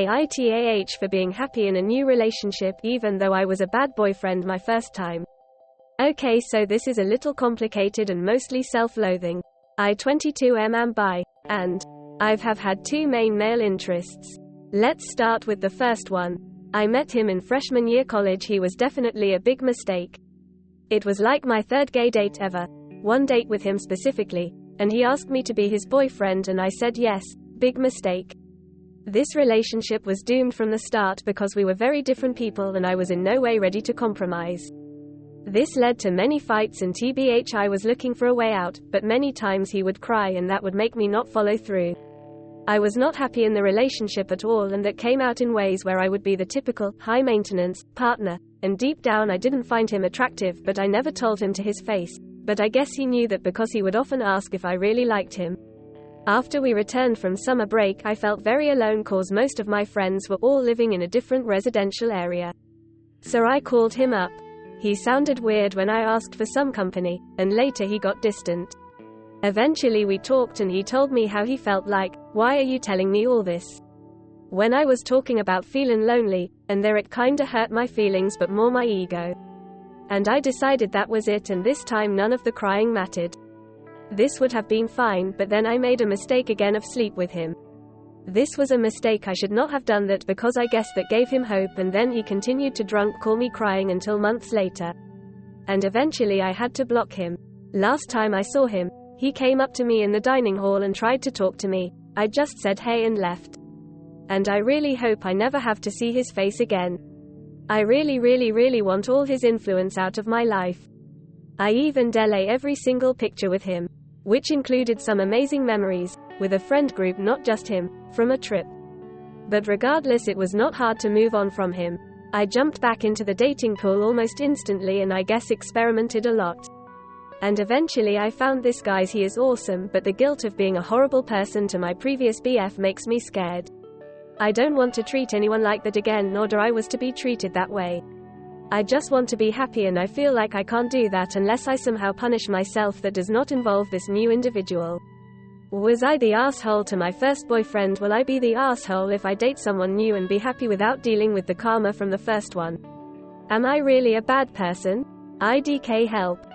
AITAH for being happy in a new relationship even though I was a bad boyfriend my first time. Okay, so this is a little complicated and mostly self-loathing. I 22 am bi, and I've had two main male interests. Let's start with the first one. I met him in freshman year college. He was definitely a big mistake. It was like my third gay date ever. One date with him specifically, and he asked me to be his boyfriend and I said yes. Big mistake. This relationship was doomed from the start because we were very different people and I was in no way ready to compromise. This led to many fights and TBH I was looking for a way out, but many times he would cry and that would make me not follow through. I was not happy in the relationship at all, and that came out in ways where I would be the typical, high-maintenance, partner, and deep down I didn't find him attractive, but I never told him to his face. But I guess he knew that because he would often ask if I really liked him. After we returned from summer break, I felt very alone cause most of my friends were all living in a different residential area. So I called him up. He sounded weird when I asked for some company, and later he got distant. Eventually we talked and he told me how he felt like, why are you telling me all this? When I was talking about feeling lonely, and there it kinda hurt my feelings but more my ego. And I decided that was it, and this time none of the crying mattered. This would have been fine, but then I made a mistake again of sleep with him. This was a mistake. I should not have done that because I guess that gave him hope, and then he continued to drunk call me crying until months later. And eventually I had to block him. Last time I saw him, he came up to me in the dining hall and tried to talk to me. I just said hey and left. And I really hope I never have to see his face again. I really want all his influence out of my life. I even delete every single picture with him, which included some amazing memories, with a friend group, not just him, from a trip. But regardless, it was not hard to move on from him. I jumped back into the dating pool almost instantly and I guess experimented a lot. And eventually I found this guy. He is awesome, but the guilt of being a horrible person to my previous BF makes me scared. I don't want to treat anyone like that again, nor do I was to be treated that way. I just want to be happy, and I feel like I can't do that unless I somehow punish myself that does not involve this new individual. Was I the asshole to my first boyfriend? Will I be the asshole if I date someone new and be happy without dealing with the karma from the first one? Am I really a bad person? IDK help.